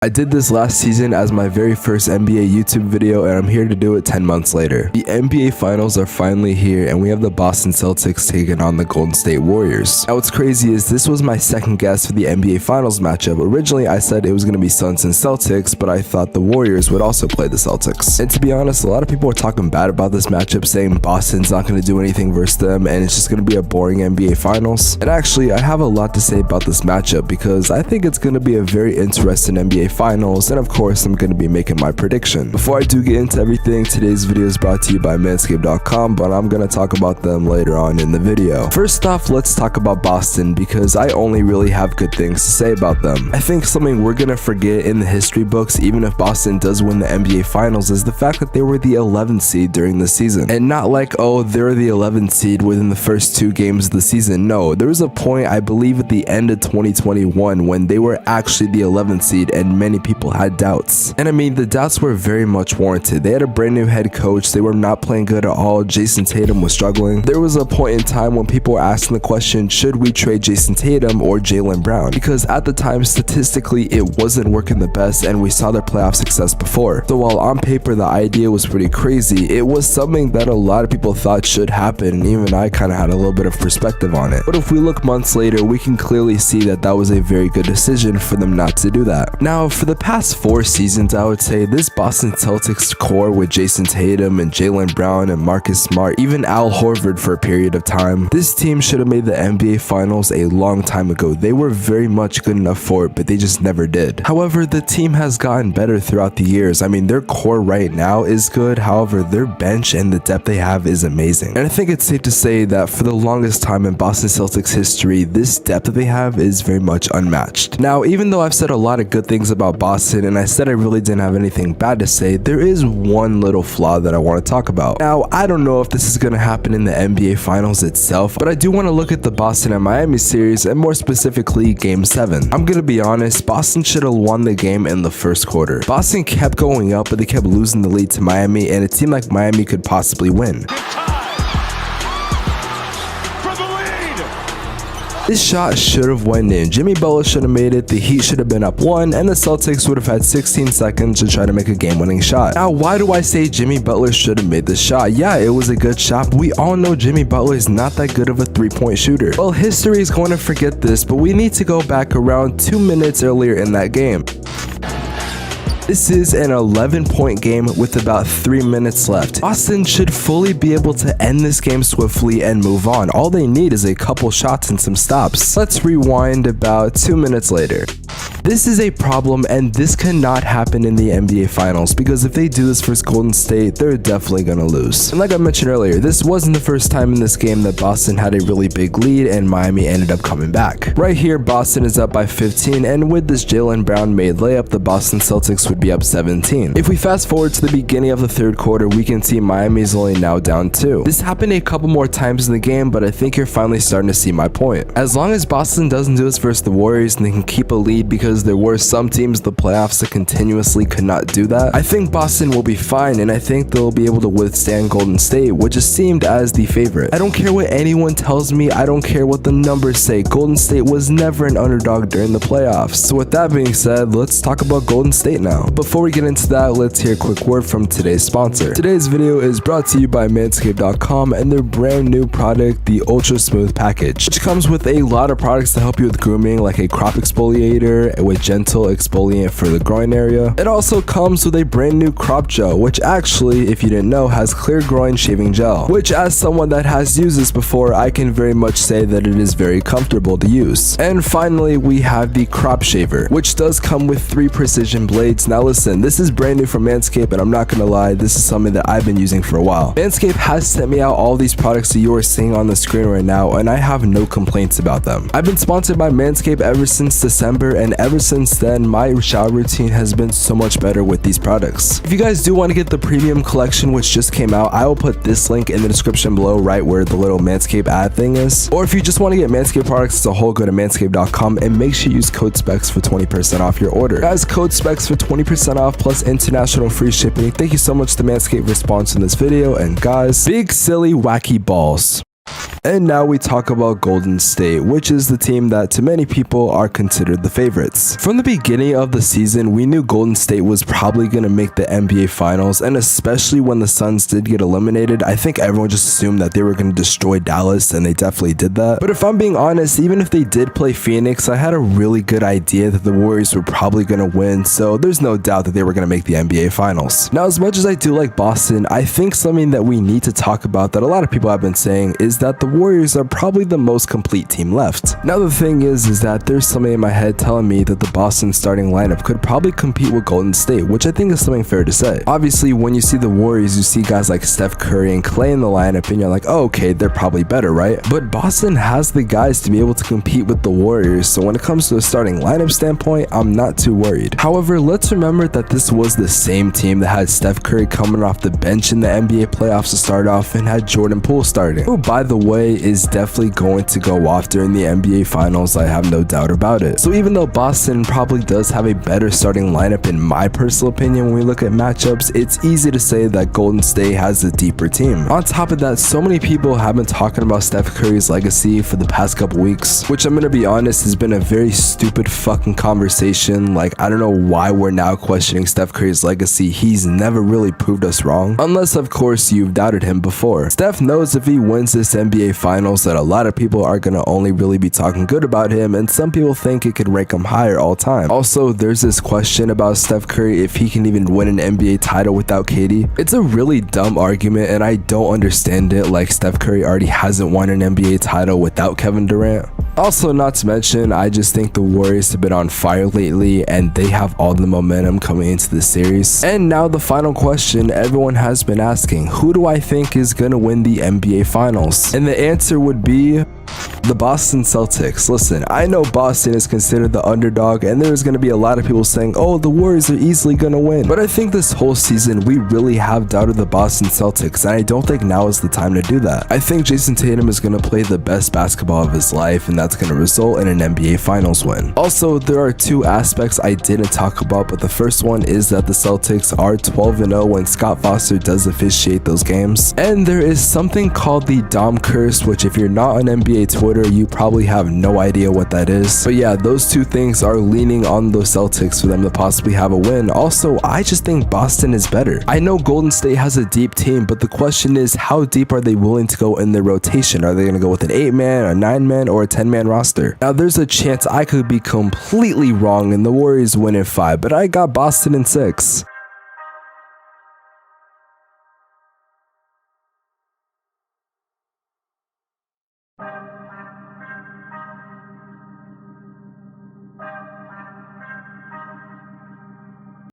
I did this last season as my very first NBA YouTube video, and I'm here to do it 10 months later. The NBA Finals are finally here, and we have the Boston Celtics taking on the Golden State Warriors. Now what's crazy is this was my second guess for the NBA Finals matchup. Originally I said it was going to be Suns and Celtics, but I thought the Warriors would also play the Celtics. And to be honest, a lot of people are talking bad about this matchup, saying Boston's not going to do anything versus them, and it's just going to be a boring NBA Finals. And actually, I have a lot to say about this matchup because I think it's going to be a very interesting NBA Finals, and of course I'm going to be making my prediction. Before I do get into everything, today's video is brought to you by Manscape.com, but I'm going to talk about them later on in the video. First off, let's talk about Boston because I only really have good things to say about them. I think something we're going to forget in the history books, even if Boston does win the NBA Finals, is the fact that they were the 11th seed during the season. And not like, oh, they're the 11th seed within the first 2 games of the season. No, there was a point, I believe at the end of 2021, when they were actually the 11th seed and many people had doubts. And I mean, the doubts were very much warranted. They had a brand new head coach. They were not playing good at all. Jason Tatum was struggling. There was a point in time when people were asking the question, should we trade Jason Tatum or Jaylen Brown? Because at the time, statistically, it wasn't working the best, and we saw their playoff success before. So while on paper the idea was pretty crazy, it was something that a lot of people thought should happen, and even I kind of had a little bit of perspective on it. But if we look months later, we can clearly see that that was a very good decision for them not to do that. Now, for the past 4 seasons, I would say this Boston Celtics core with Jason Tatum and Jaylen Brown and Marcus Smart, even Al Horford for a period of time, this team should have made the NBA Finals a long time ago. They were very much good enough for it, but they just never did. However, the team has gotten better throughout the years. I mean, their core right now is good. However, their bench and the depth they have is amazing. And I think it's safe to say that for the longest time in Boston Celtics history, this depth that they have is very much unmatched. Now, even though I've said a lot of good things about Boston, and I said I really didn't have anything bad to say, there is one little flaw that I want to talk about. Now, I don't know if this is going to happen in the NBA Finals itself, but I do want to look at the Boston and Miami series, and more specifically, Game 7. I'm going to be honest, Boston should have won the game in the first quarter. Boston kept going up, but they kept losing the lead to Miami, and it seemed like Miami could possibly win. This shot should have went in. Jimmy Butler should have made it, the Heat should have been up 1, and the Celtics would have had 16 seconds to try to make a game-winning shot. Now, why do I say Jimmy Butler should have made this shot? Yeah, it was a good shot, but we all know Jimmy Butler is not that good of a 3-point shooter. Well, history is going to forget this, but we need to go back around 2 minutes earlier in that game. This is an 11-point game with about 3 minutes left. Boston should fully be able to end this game swiftly and move on. All they need is a couple shots and some stops. Let's rewind about 2 minutes later. This is a problem, and this cannot happen in the NBA Finals, because if they do this versus Golden State, they're definitely going to lose. And like I mentioned earlier, this wasn't the first time in this game that Boston had a really big lead and Miami ended up coming back. Right here, Boston is up by 15, and with this Jaylen Brown made layup, the Boston Celtics would be up 17. If we fast forward to the beginning of the third quarter, we can see Miami is only now down 2. This happened a couple more times in the game, but I think you're finally starting to see my point. As long as Boston doesn't do this versus the Warriors and they can keep a lead, because there were some teams in the playoffs that continuously could not do that, I think Boston will be fine, and I think they'll be able to withstand Golden State, which is seemed as the favorite. I don't care what anyone tells me, I don't care what the numbers say, Golden State was never an underdog during the playoffs. So with that being said, let's talk about Golden State now. Before we get into that, let's hear a quick word from today's sponsor. Today's video is brought to you by Manscape.com and their brand new product, the Ultra Smooth Package, which comes with a lot of products to help you with grooming, like a crop exfoliator with gentle exfoliant for the groin area. It also comes with a brand new crop gel, which actually, if you didn't know, has clear groin shaving gel, which as someone that has used this before, I can very much say that it is very comfortable to use. And finally, we have the crop shaver, which does come with 3 precision blades. Now listen, this is brand new from Manscaped, and I'm not gonna lie, this is something that I've been using for a while. Manscaped has sent me out all these products that you are seeing on the screen right now, and I have no complaints about them. I've been sponsored by Manscaped ever since December, and ever since then, my shower routine has been so much better with these products. If you guys do want to get the premium collection, which just came out, I will put this link in the description below, right where the little Manscaped ad thing is. Or if you just want to get Manscaped products as a whole, go to manscaped.com and make sure you use code Spex for 20% off your order. Guys, code Spex for 20% off plus international free shipping. Thank you so much to Manscaped for sponsoring this video, and guys, big silly wacky balls. And now we talk about Golden State, which is the team that to many people are considered the favorites. From the beginning of the season, we knew Golden State was probably going to make the NBA Finals, and especially when the Suns did get eliminated, I think everyone just assumed that they were going to destroy Dallas, and they definitely did that. But if I'm being honest, even if they did play Phoenix, I had a really good idea that the Warriors were probably going to win, so there's no doubt that they were going to make the NBA Finals. Now, as much as I do like Boston, I think something that we need to talk about that a lot of people have been saying is that the Warriors are probably the most complete team left. Now, the thing is that there's something in my head telling me that the Boston starting lineup could probably compete with Golden State, which I think is something fair to say. Obviously, when you see the Warriors, you see guys like Steph Curry and Klay in the lineup, and you're like, oh, okay, they're probably better, right? But Boston has the guys to be able to compete with the Warriors, so when it comes to a starting lineup standpoint, I'm not too worried. However, let's remember that this was the same team that had Steph Curry coming off the bench in the NBA playoffs to start off and had Jordan Poole starting, who, by the way, is definitely going to go off during the NBA Finals. I have no doubt about it. So even though Boston probably does have a better starting lineup in my personal opinion when we look at matchups, it's easy to say that Golden State has a deeper team. On top of that, so many people have been talking about Steph Curry's legacy for the past couple weeks, which I'm gonna be honest has been a very stupid fucking conversation. Like, I don't know why we're now questioning Steph Curry's legacy. He's never really proved us wrong, unless of course you've doubted him before. Steph knows if he wins this NBA Finals that a lot of people are gonna only really be talking good about him, and some people think it could rank him higher all time. Also, there's this question about Steph Curry if he can even win an NBA title without KD. It's a really dumb argument, and I don't understand it. Like, Steph Curry already hasn't won an NBA title without Kevin Durant. Also, not to mention, I just think the Warriors have been on fire lately, and they have all the momentum coming into the series. And now the final question everyone has been asking: who do I think is gonna win the NBA Finals? And the answer would be the Boston Celtics. Listen, I know Boston is considered the underdog, and there's going to be a lot of people saying, oh, the Warriors are easily going to win. But I think this whole season, we really have doubted the Boston Celtics, and I don't think now is the time to do that. I think Jason Tatum is going to play the best basketball of his life, and that's going to result in an NBA Finals win. Also, there are two aspects I didn't talk about, but the first one is that the Celtics are 12-0 when Scott Foster does officiate those games. And there is something called the Dom Curse, which if you're not on NBA Twitter, you probably have no idea what that is. But yeah, those two things are leaning on the Celtics for them to possibly have a win. Also, I just think Boston is better. I know Golden State has a deep team, but the question is, how deep are they willing to go in their rotation? Are they going to go with an 8-man, a 9-man, or a 10-man roster? Now, there's a chance I could be completely wrong and the Warriors win in 5, but I got Boston in 6.